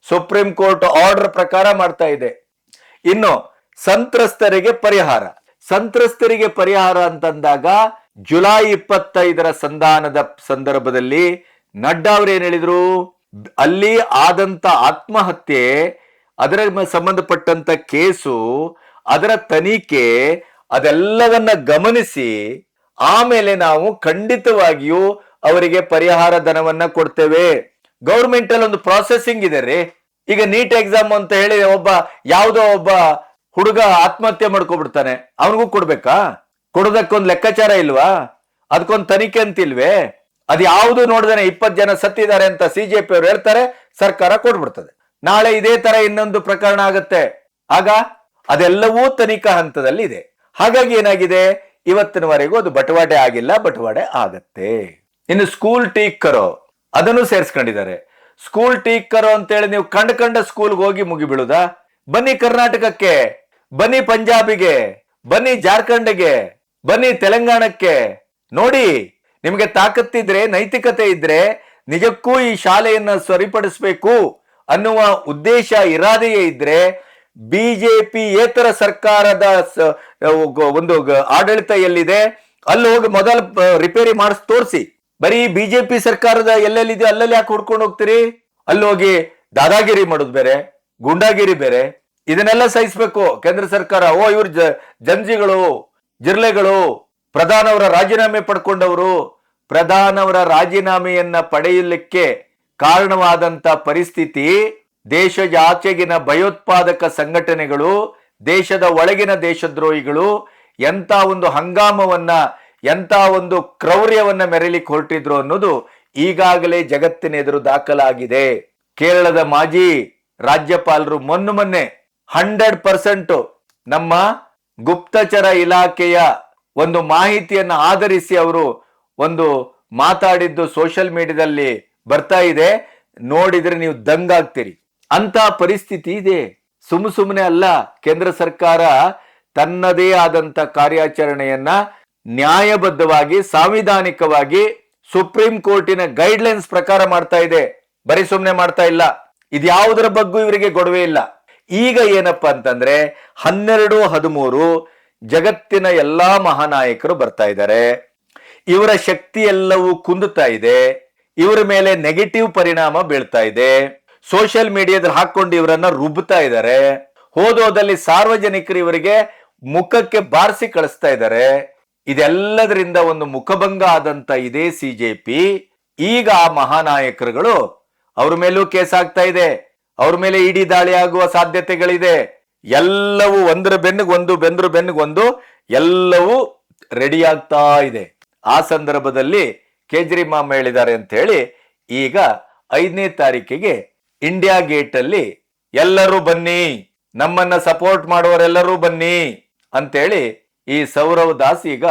ಸುಪ್ರೀಂ ಕೋರ್ಟ್ ಆರ್ಡರ್ ಪ್ರಕಾರ ಮಾಡ್ತಾ ಇದೆ. ಇನ್ನು ಸಂತ್ರಸ್ತರಿಗೆ ಪರಿಹಾರ. ಸಂತ್ರಸ್ತರಿಗೆ ಪರಿಹಾರ ಅಂತಂದಾಗ ಜುಲೈ 25ರ ಸಂಧಾನದ ಸಂದರ್ಭದಲ್ಲಿ ನಡ್ಡಾ ಅವರು ಏನ್ ಹೇಳಿದ್ರು, ಅಲ್ಲಿ ಆದಂತ ಆತ್ಮಹತ್ಯೆ, ಅದರ ಸಂಬಂಧಪಟ್ಟಂತ ಕೇಸು, ಅದರ ತನಿಖೆ, ಅದೆಲ್ಲವನ್ನ ಗಮನಿಸಿ ಆಮೇಲೆ ನಾವು ಖಂಡಿತವಾಗಿಯೂ ಅವರಿಗೆ ಪರಿಹಾರ ಧನವನ್ನ ಕೊಡ್ತೇವೆ. ಗೌರ್ಮೆಂಟ್ ಅಲ್ಲಿ ಒಂದು ಪ್ರಾಸೆಸಿಂಗ್ ಇದೆ ರೀ. ಈಗ ನೀಟ್ ಎಕ್ಸಾಮ್ ಅಂತ ಹೇಳಿ ಯಾವುದೋ ಒಬ್ಬ ಹುಡುಗ ಆತ್ಮಹತ್ಯೆ ಮಾಡ್ಕೊಬಿಡ್ತಾನೆ, ಅವನಿಗೂ ಕೊಡ್ಬೇಕಾ? ಕೊಡೋದಕ್ಕೊಂದು ಲೆಕ್ಕಾಚಾರ ಇಲ್ವಾ? ಅದಕ್ಕೊಂದು ತನಿಖೆ ಅಂತಿಲ್ವೇ? ಅದು ಯಾವುದು ನೋಡಿದ್ರೆ 20 ಜನ ಸತ್ತಿದ್ದಾರೆ ಅಂತ ಸಿಜೆಪಿ ಅವರು ಹೇಳ್ತಾರೆ, ಸರ್ಕಾರ ಕೊಟ್ಬಿಡ್ತದೆ. ನಾಳೆ ಇದೇ ತರ ಇನ್ನೊಂದು ಪ್ರಕರಣ ಆಗುತ್ತೆ, ಆಗ ಅದೆಲ್ಲವೂ ತನಿಖಾ ಹಂತದಲ್ಲಿ ಇದೆ. ಹಾಗಾಗಿ ಏನಾಗಿದೆ, ಇವತ್ತಿನವರೆಗೂ ಅದು ಬಟವಾಡೆ ಆಗಿಲ್ಲ, ಬಟವಾಡೆ ಆಗತ್ತೆ. ಇನ್ನು ಸ್ಕೂಲ್ ಟೀಕರು ಅದನ್ನು ಸೇರಿಸ್ಕೊಂಡಿದ್ದಾರೆ. ಸ್ಕೂಲ್ ಟೀಕರು ಅಂತೇಳಿ ನೀವು ಕಂಡ ಸ್ಕೂಲ್ಗೆ ಹೋಗಿ ಮುಗಿಬೀಳುದಾ? ಬನ್ನಿ ಕರ್ನಾಟಕಕ್ಕೆ, ಬನ್ನಿ ಪಂಜಾಬಿಗೆ, ಬನ್ನಿ ಜಾರ್ಖಂಡ್ಗೆ, ಬನ್ನಿ ತೆಲಂಗಾಣಕ್ಕೆ, ನೋಡಿ ನಿಮಗೆ ತಾಕತ್ತಿದ್ರೆ, ನೈತಿಕತೆ ಇದ್ರೆ ನಿಜಕ್ಕೂ ಈ ಶಾಲೆಯನ್ನ ಸರಿಪಡಿಸಬೇಕು ಅನ್ನುವ ಉದ್ದೇಶ, ಇರಾದೆಯೇ ಇದ್ರೆ ಬಿಜೆಪಿ ಏತರ ಸರ್ಕಾರದ ಒಂದು ಆಡಳಿತ ಎಲ್ಲಿದೆ ಅಲ್ಲಿ ಹೋಗಿ ಮೊದಲ ರಿಪೇರಿ ಮಾಡಿಸಿ ತೋರಿಸಿ. ಬರೀ ಬಿಜೆಪಿ ಸರ್ಕಾರದ ಎಲ್ಲೆಲ್ಲಿದೆ ಅಲ್ಲಲ್ಲಿ ಯಾಕೆ ಹುಡ್ಕೊಂಡು ಹೋಗ್ತೀರಿ? ಅಲ್ಲಿ ಹೋಗಿ ದಾದಾಗಿರಿ ಮಾಡೋದು ಬೇರೆ, ಗುಂಡಾಗಿರಿ ಬೇರೆ, ಇದನ್ನೆಲ್ಲ ಸಹಿಸ್ಬೇಕು ಕೇಂದ್ರ ಸರ್ಕಾರ. ಇವ್ರ ಜಂಜಿಗಳು, ಜಿರ್ಲೆಗಳು, ಪ್ರಧಾನವರ ರಾಜೀನಾಮೆ ಪಡ್ಕೊಂಡವರು. ಪ್ರಧಾನವರ ರಾಜೀನಾಮೆಯನ್ನ ಪಡೆಯಲಿಕ್ಕೆ ಕಾರಣವಾದಂತ ಪರಿಸ್ಥಿತಿ, ದೇಶದ ಆಚೆಗಿನ ಭಯೋತ್ಪಾದಕ ಸಂಘಟನೆಗಳು, ದೇಶದ ಒಳಗಿನ ದೇಶದ್ರೋಹಿಗಳು ಎಂತ ಒಂದು ಹಂಗಾಮವನ್ನ, ಎಂತ ಒಂದು ಕ್ರೌರ್ಯವನ್ನ ಮೆರೆಯಲಿಕ್ಕೆ ಹೊರಟಿದ್ರು ಅನ್ನೋದು ಈಗಾಗಲೇ ಜಗತ್ತಿನ ಎದುರು ದಾಖಲಾಗಿದೆ. ಕೇರಳದ ಮಾಜಿ ರಾಜ್ಯಪಾಲರು ಮೊನ್ನೆ 100% ನಮ್ಮ ಗುಪ್ತಚರ ಇಲಾಖೆಯ ಒಂದು ಮಾಹಿತಿಯನ್ನು ಆಧರಿಸಿ ಅವರು ಒಂದು ಮಾತಾಡಿದ್ದು ಸೋಷಿಯಲ್ ಮೀಡಿಯಾದಲ್ಲಿ ಬರ್ತಾ ಇದೆ. ನೋಡಿದ್ರೆ ನೀವು ದಂಗಾಗ್ತೀರಿ. ಅಂತ ಪರಿಸ್ಥಿತಿ ಇದೆ. ಸುಮ್ಮನೆ ಅಲ್ಲ, ಕೇಂದ್ರ ಸರ್ಕಾರ ತನ್ನದೇ ಆದಂತ ಕಾರ್ಯಾಚರಣೆಯನ್ನ ನ್ಯಾಯಬದ್ಧವಾಗಿ, ಸಾಂವಿಧಾನಿಕವಾಗಿ ಸುಪ್ರೀಂ ಕೋರ್ಟಿನ ಗೈಡ್ಲೈನ್ಸ್ ಪ್ರಕಾರ ಮಾಡ್ತಾ ಇದೆ. ಬರೀ ಸುಮ್ಮನೆ ಮಾಡ್ತಾ ಇಲ್ಲ. ಇದ್ಯಾವುದರ ಬಗ್ಗೆ ಇವರಿಗೆ ಗೊಡವೆ ಇಲ್ಲ. ಈಗ ಏನಪ್ಪಾ ಅಂತಂದ್ರೆ 12-13 ಜಗತ್ತಿನ ಎಲ್ಲಾ ಮಹಾನಾಯಕರು ಬರ್ತಾ ಇದ್ದಾರೆ. ಇವರ ಶಕ್ತಿ ಎಲ್ಲವೂ ಕುಂದುತ್ತಾ ಇದೆ. ಇವರ ಮೇಲೆ ನೆಗೆಟಿವ್ ಪರಿಣಾಮ ಬೀಳ್ತಾ ಇದೆ. ಸೋಷಿಯಲ್ ಮೀಡಿಯಾದಲ್ಲಿ ಹಾಕೊಂಡು ಇವರನ್ನ ರುಬ್ತಾ ಇದ್ದಾರೆ. ಹೋದಲ್ಲಿ ಸಾರ್ವಜನಿಕರು ಇವರಿಗೆ ಮುಖಕ್ಕೆ ಬಾರಿಸಿ ಕಳಿಸ್ತಾ ಇದ್ದಾರೆ. ಇದೆಲ್ಲದರಿಂದ ಒಂದು ಮುಖಭಂಗ ಆದಂತ ಇದೇ ಸಿಜೆಪಿ ಈಗ ಆ ಮಹಾನಾಯಕರುಗಳು ಅವ್ರ ಮೇಲೂ ಕೇಸ್ ಆಗ್ತಾ ಇದೆ. ಅವ್ರ ಮೇಲೆ ಇಡಿ ದಾಳಿ ಆಗುವ ಸಾಧ್ಯತೆಗಳಿದೆ. ಎಲ್ಲವೂ ಒಂದರ ಬೆನ್ನಿಗೊಂದು ಎಲ್ಲವೂ ರೆಡಿ ಆಗ್ತಾ ಇದೆ. ಆ ಸಂದರ್ಭದಲ್ಲಿ ಕೇಜ್ರಿವಾಲ್ ಹೇಳಿದ್ದಾರೆ ಅಂತ ಹೇಳಿ ಈಗ 5ನೇ ತಾರೀಕಿಗೆ ಇಂಡಿಯಾ ಗೇಟ್ ಅಲ್ಲಿ ಎಲ್ಲರೂ ಬನ್ನಿ, ನಮ್ಮನ್ನ ಸಪೋರ್ಟ್ ಮಾಡುವವರೆಲ್ಲರೂ ಬನ್ನಿ ಅಂತೇಳಿ ಈ ಸೌರವ್ ದಾಸ್ ಈಗ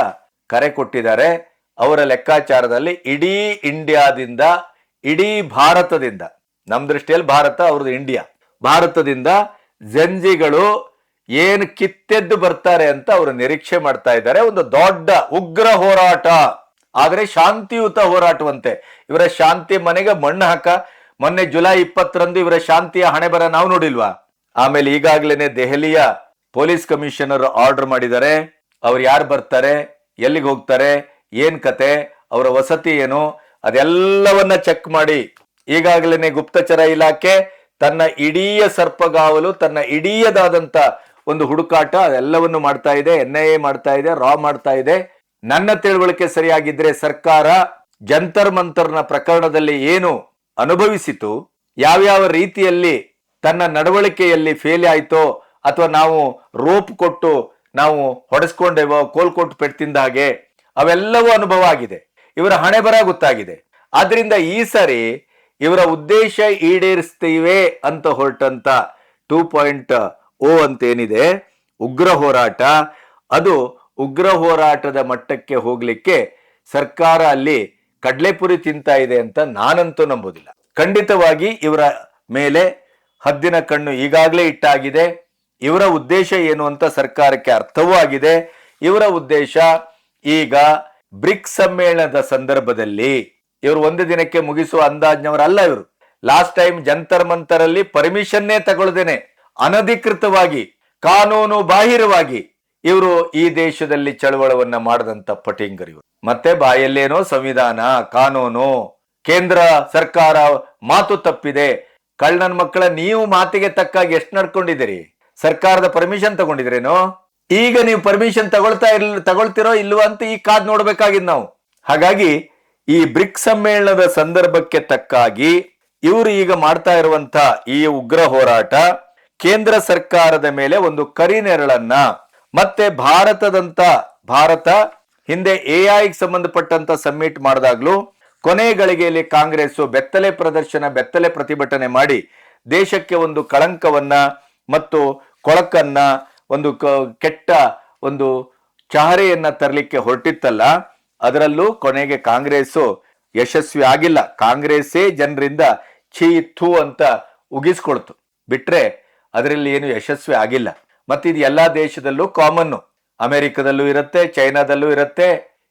ಕರೆ ಕೊಟ್ಟಿದ್ದಾರೆ. ಅವರ ಲೆಕ್ಕಾಚಾರದಲ್ಲಿ ಇಡೀ ಇಂಡಿಯಾದಿಂದ, ಇಡೀ ಭಾರತದಿಂದ, ನಮ್ ದೃಷ್ಟಿಯಲ್ಲಿ ಭಾರತ, ಅವ್ರದ್ದು ಇಂಡಿಯಾ, ಭಾರತದಿಂದ ಜಂಜಿಗಳು ಏನು ಕಿತ್ತೆದ್ದು ಬರ್ತಾರೆ ಅಂತ ಅವರು ನಿರೀಕ್ಷೆ ಮಾಡ್ತಾ ಇದ್ದಾರೆ. ಒಂದು ದೊಡ್ಡ ಉಗ್ರ ಹೋರಾಟ, ಆದ್ರೆ ಶಾಂತಿಯುತ ಹೋರಾಟವಂತೆ. ಇವರ ಶಾಂತಿ ಮನೆಗೆ ಮಣ್ಣು ಹಾಕ. ಮೊನ್ನೆ ಜುಲೈ 20ರಂದು ಇವರ ಶಾಂತಿಯ ಹಣೆ ಬರ ನಾವು ನೋಡಿಲ್ವಾ? ಆಮೇಲೆ ಈಗಾಗಲೇ ದೆಹಲಿಯ ಪೊಲೀಸ್ ಕಮಿಷನರ್ ಆರ್ಡರ್ ಮಾಡಿದ್ದಾರೆ. ಅವ್ರು ಯಾರು ಬರ್ತಾರೆ, ಎಲ್ಲಿಗೆ ಹೋಗ್ತಾರೆ, ಏನ್ ಕತೆ, ಅವರ ವಸತಿ ಏನು, ಅದೆಲ್ಲವನ್ನ ಚೆಕ್ ಮಾಡಿ ಈಗಾಗಲೇ ಗುಪ್ತಚರ ಇಲಾಖೆ ತನ್ನ ಇಡೀ ಸರ್ಪಗಾವಲು, ತನ್ನ ಇಡೀದಾದಂತ ಒಂದು ಹುಡುಕಾಟ ಅದೆಲ್ಲವನ್ನು ಮಾಡ್ತಾ ಇದೆ. NIA ಮಾಡ್ತಾ ಇದೆ, ರಾ ಮಾಡ್ತಾ ಇದೆ. ನನ್ನ ತಿಳುವಳಿಕೆ ಸರಿಯಾಗಿದ್ರೆ ಸರ್ಕಾರ ಜಂತರ್ ಮಂತರ್ನ ಪ್ರಕರಣದಲ್ಲಿ ಏನು ಅನುಭವಿಸಿತು, ಯಾವ್ಯಾವ ರೀತಿಯಲ್ಲಿ ತನ್ನ ನಡವಳಿಕೆಯಲ್ಲಿ ಫೇಲ್ ಆಯ್ತೋ, ಅಥವಾ ನಾವು ರೋಪ್ ಕೊಟ್ಟು ನಾವು ಹೊಡೆಸ್ಕೊಂಡೇವೋ, ಕೋಲ್ಕೊಟ್ಟು ಪೆಟ್ಟಿಂದ ಹಾಗೆ, ಅವೆಲ್ಲವೂ ಅನುಭವ ಆಗಿದೆ. ಇವರ ಹಣೆ ಬರ ಗೊತ್ತಾಗಿದೆ. ಆದ್ರಿಂದ ಈ ಸರಿ ಇವರ ಉದ್ದೇಶ ಈಡೇರಿಸ್ತೀವೆ ಅಂತ ಹೊರಟಂತ 2.0 ಅಂತ ಏನಿದೆ ಉಗ್ರ ಹೋರಾಟ, ಅದು ಉಗ್ರ ಹೋರಾಟದ ಮಟ್ಟಕ್ಕೆ ಹೋಗ್ಲಿಕ್ಕೆ ಸರ್ಕಾರ ಅಲ್ಲಿ ಕಡ್ಲೆಪುರಿ ತಿಂತಾ ಇದೆ ಅಂತ ನಾನಂತೂ ನಂಬೋದಿಲ್ಲ. ಖಂಡಿತವಾಗಿ ಇವರ ಮೇಲೆ ಹದ್ದಿನ ಕಣ್ಣು ಈಗಾಗಲೇ ಇಟ್ಟಾಗಿದೆ. ಇವರ ಉದ್ದೇಶ ಏನು ಅಂತ ಸರ್ಕಾರಕ್ಕೆ ಅರ್ಥವೂ ಆಗಿದೆ. ಇವರ ಉದ್ದೇಶ ಈಗ ಬ್ರಿಕ್ಸ್ ಸಮ್ಮೇಳನದ ಸಂದರ್ಭದಲ್ಲಿ ಇವರು ಒಂದು ದಿನಕ್ಕೆ ಮುಗಿಸುವ ಅಂದಾಜ್ನವರಲ್ಲ. ಇವರು ಲಾಸ್ಟ್ ಟೈಮ್ ಜಂತರ್ ಮಂತರ್ ಅಲ್ಲಿ ಪರ್ಮಿಷನ್ನೇ ತಗೊಳ್ದೇನೆ ಅನಧಿಕೃತವಾಗಿ ಕಾನೂನು ಬಾಹಿರವಾಗಿ ಇವರು ಈ ದೇಶದಲ್ಲಿ ಚಳವಳವನ್ನ ಮಾಡದಂತ ಪಟಿಂಗರು ಇವರು. ಮತ್ತೆ ಬಾಯಲ್ಲೇನೋ ಸಂವಿಧಾನ, ಕಾನೂನು, ಕೇಂದ್ರ ಸರ್ಕಾರ ಮಾತು ತಪ್ಪಿದೆ. ಕಳ್ಳನ ಮಕ್ಕಳ, ನೀವು ಮಾತಿಗೆ ತಕ್ಕಾಗಿ ಎಷ್ಟು ನಡ್ಕೊಂಡಿದ್ದೀರಿ? ಸರ್ಕಾರದ ಪರ್ಮಿಷನ್ ತಗೊಂಡಿದ್ರೇನೋ? ಈಗ ನೀವು ಪರ್ಮಿಷನ್ ತಗೊಳ್ತಿರೋ ಇಲ್ವಾ ಅಂತ ಈ ಕಾದ್ ನೋಡ್ಬೇಕಾಗಿದ್ ನಾವು. ಹಾಗಾಗಿ ಈ ಬ್ರಿಕ್ಸ್ ಸಮ್ಮೇಳನದ ಸಂದರ್ಭಕ್ಕೆ ತಕ್ಕಾಗಿ ಇವರು ಈಗ ಮಾಡ್ತಾ ಇರುವಂತ ಈ ಉಗ್ರ ಹೋರಾಟ ಕೇಂದ್ರ ಸರ್ಕಾರದ ಮೇಲೆ ಒಂದು ಕರಿನೆರಳನ್ನ, ಮತ್ತೆ ಭಾರತ ಹಿಂದೆ AI ಸಂಬಂಧಪಟ್ಟಂತ ಸಮ್ಮಿಟ್ ಮಾಡಿದಾಗ್ಲೂ ಕೊನೆ ಗಳಿಗೆಯಲ್ಲಿ ಕಾಂಗ್ರೆಸ್ ಬೆತ್ತಲೆ ಪ್ರತಿಭಟನೆ ಮಾಡಿ ದೇಶಕ್ಕೆ ಒಂದು ಕಳಂಕವನ್ನ ಮತ್ತು ಕೊಳಕನ್ನ, ಒಂದು ಕೆಟ್ಟ ಒಂದು ಚಹರೆಯನ್ನ ತರಲಿಕ್ಕೆ ಹೊರಟಿತ್ತಲ್ಲ, ಅದರಲ್ಲೂ ಕೊನೆಗೆ ಕಾಂಗ್ರೆಸ್ ಯಶಸ್ವಿ ಆಗಿಲ್ಲ. ಕಾಂಗ್ರೆಸ್ಸೇ ಜನರಿಂದ ಛೀ ಥೂ ಅಂತ ಉಗಿಸ್ಕೊಳ್ತು ಬಿಟ್ರೆ ಅದರಲ್ಲಿ ಏನು ಯಶಸ್ವಿ ಆಗಿಲ್ಲ. ಮತ್ತಿದು ಎಲ್ಲಾ ದೇಶದಲ್ಲೂ ಕಾಮನ್ನು, ಅಮೆರಿಕದಲ್ಲೂ ಇರುತ್ತೆ, ಚೈನಾದಲ್ಲೂ ಇರುತ್ತೆ.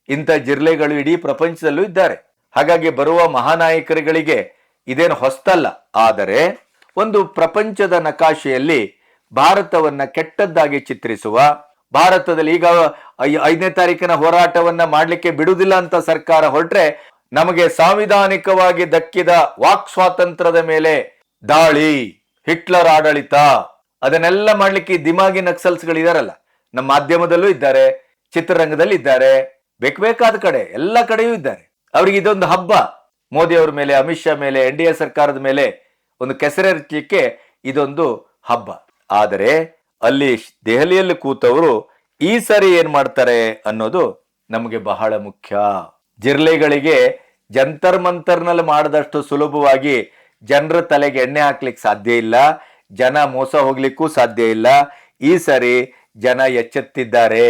ಇಂಥ ಜಿರ್ಲೆಗಳು ಇಡೀ ಪ್ರಪಂಚದಲ್ಲೂ ಇದ್ದಾರೆ. ಹಾಗಾಗಿ ಬರುವ ಮಹಾನಾಯಕರುಗಳಿಗೆ ಇದೇನು ಹೊಸ್ತಲ್ಲ. ಆದರೆ ಒಂದು ಪ್ರಪಂಚದ ನಕಾಶೆಯಲ್ಲಿ ಭಾರತವನ್ನ ಕೆಟ್ಟದ್ದಾಗಿ ಚಿತ್ರಿಸುವ, ಭಾರತದಲ್ಲಿ ಈಗ 5ನೇ ತಾರೀಕಿನ ಹೋರಾಟವನ್ನ ಮಾಡ್ಲಿಕ್ಕೆ ಬಿಡುವುದಿಲ್ಲ ಅಂತ ಸರ್ಕಾರ ಹೊರಟ್ರೆ, ನಮಗೆ ಸಾಂವಿಧಾನಿಕವಾಗಿ ದಕ್ಕಿದ ವಾಕ್ ಸ್ವಾತಂತ್ರ್ಯದ ಮೇಲೆ ದಾಳಿ, ಹಿಟ್ಲರ್ ಆಡಳಿತ, ಅದನ್ನೆಲ್ಲ ಮಾಡ್ಲಿಕ್ಕೆ ದಿಮಾಗಿ ನಕ್ಸಲ್ಸ್ಗಳಿದಾರಲ್ಲ, ನಮ್ಮ ಮಾಧ್ಯಮದಲ್ಲೂ ಇದ್ದಾರೆ, ಚಿತ್ರರಂಗದಲ್ಲಿ ಇದ್ದಾರೆ, ಬೇಕಾದ ಕಡೆ ಎಲ್ಲ ಕಡೆಯೂ ಇದ್ದಾರೆ. ಅವ್ರಿಗೆ ಇದೊಂದು ಹಬ್ಬ. ಮೋದಿ ಅವರ ಮೇಲೆ, ಅಮಿತ್ ಶಾ ಮೇಲೆ, NDA ಸರ್ಕಾರದ ಮೇಲೆ ಒಂದು ಕೆಸರೆರಚಲಿಕ್ಕೆ ಇದೊಂದು ಹಬ್ಬ. ಆದರೆ ಅಲ್ಲಿ ದೆಹಲಿಯಲ್ಲಿ ಕೂತವರು ಈ ಸರಿ ಏನ್ ಮಾಡ್ತಾರೆ ಅನ್ನೋದು ನಮಗೆ ಬಹಳ ಮುಖ್ಯ. ಜಿರ್ಲೆಗಳಿಗೆ ಜಂತರ್ ಮಂತರ್ನಲ್ಲಿ ಮಾಡದಷ್ಟು ಸುಲಭವಾಗಿ ಜನರ ತಲೆಗೆ ಎಣ್ಣೆ ಹಾಕ್ಲಿಕ್ಕೆ ಸಾಧ್ಯ ಇಲ್ಲ, ಜನ ಮೋಸ ಹೋಗ್ಲಿಕ್ಕೂ ಸಾಧ್ಯ ಇಲ್ಲ. ಈ ಸರಿ ಜನ ಎಚ್ಚೆತ್ತಿದ್ದಾರೆ.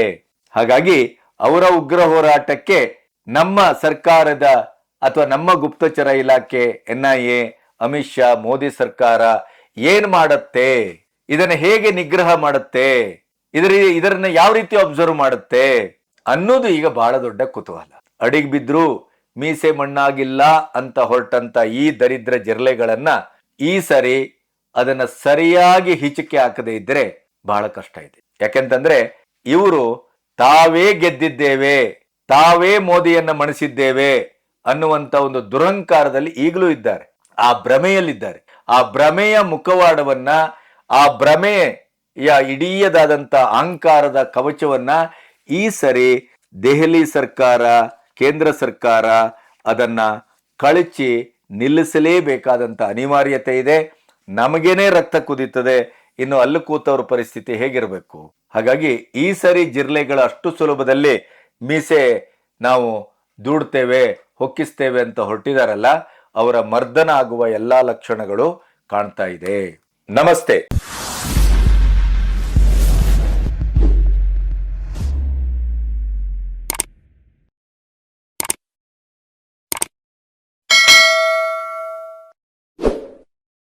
ಹಾಗಾಗಿ ಅವರ ಉಗ್ರ ಹೋರಾಟಕ್ಕೆ ನಮ್ಮ ಸರ್ಕಾರದ ಅಥವಾ ನಮ್ಮ ಗುಪ್ತಚರ ಇಲಾಖೆ, NIA, ಅಮಿತ್ ಶಾ, ಮೋದಿ ಸರ್ಕಾರ ಏನ್ ಮಾಡುತ್ತೆ, ಇದನ್ನ ಹೇಗೆ ನಿಗ್ರಹ ಮಾಡುತ್ತೆ, ಇದರನ್ನ ಯಾವ ರೀತಿ ಅಬ್ಸರ್ವ್ ಮಾಡುತ್ತೆ ಅನ್ನೋದು ಈಗ ಬಹಳ ದೊಡ್ಡ ಕುತೂಹಲ. ಅಡಿಗೆ ಬಿದ್ರು ಮೀಸೆ ಮಣ್ಣಾಗಿಲ್ಲ ಅಂತ ಹೊರಟಂತ ಈ ದರಿದ್ರ ಜಿರ್ಲೆಗಳನ್ನ ಈ ಸರಿ ಅದನ್ನ ಸರಿಯಾಗಿ ಹಿಚಿಕೆ ಹಾಕದೇ ಇದ್ರೆ ಬಹಳ ಕಷ್ಟ ಇದೆ. ಯಾಕೆಂತಂದ್ರೆ ಇವರು ತಾವೇ ಗೆದ್ದಿದ್ದೇವೆ, ತಾವೇ ಮೋದಿಯನ್ನ ಮಣಿಸಿದ್ದೇವೆ ಅನ್ನುವಂತ ಒಂದು ದುರಹಂಕಾರದಲ್ಲಿ ಈಗಲೂ ಇದ್ದಾರೆ, ಆ ಭ್ರಮೆಯಲ್ಲಿದ್ದಾರೆ. ಆ ಭ್ರಮೆಯ ಮುಖವಾಡವನ್ನ, ಆ ಭ್ರಮೆಯ ಇಡೀಯದಾದಂತ ಅಹಂಕಾರದ ಕವಚವನ್ನ ಈ ಸರಿ ದೆಹಲಿ ಸರ್ಕಾರ, ಕೇಂದ್ರ ಸರ್ಕಾರ ಅದನ್ನ ಕಳಚಿ ನಿಲ್ಲಿಸಲೇಬೇಕಾದಂತ ಅನಿವಾರ್ಯತೆ ಇದೆ. ನಮಗೇನೆ ರಕ್ತ ಕುದೀತದೆ, ಇನ್ನು ಅಲ್ಲಿ ಕೂತವ್ರ ಪರಿಸ್ಥಿತಿ ಹೇಗಿರಬೇಕು? ಹಾಗಾಗಿ ಈ ಸರಿ ಜಿರ್ಲೆಗಳು ಅಷ್ಟು ಸುಲಭದಲ್ಲಿ ಮೀಸೆ ನಾವು ದೂಡ್ತೇವೆ, ಹೊಕ್ಕಿಸ್ತೇವೆ ಅಂತ ಹೊರಟಿದಾರಲ್ಲ, ಅವರ ಮರ್ದನ ಆಗುವ ಎಲ್ಲಾ ಲಕ್ಷಣಗಳು ಕಾಣ್ತಾ ಇದೆ. ನಮಸ್ತೆ.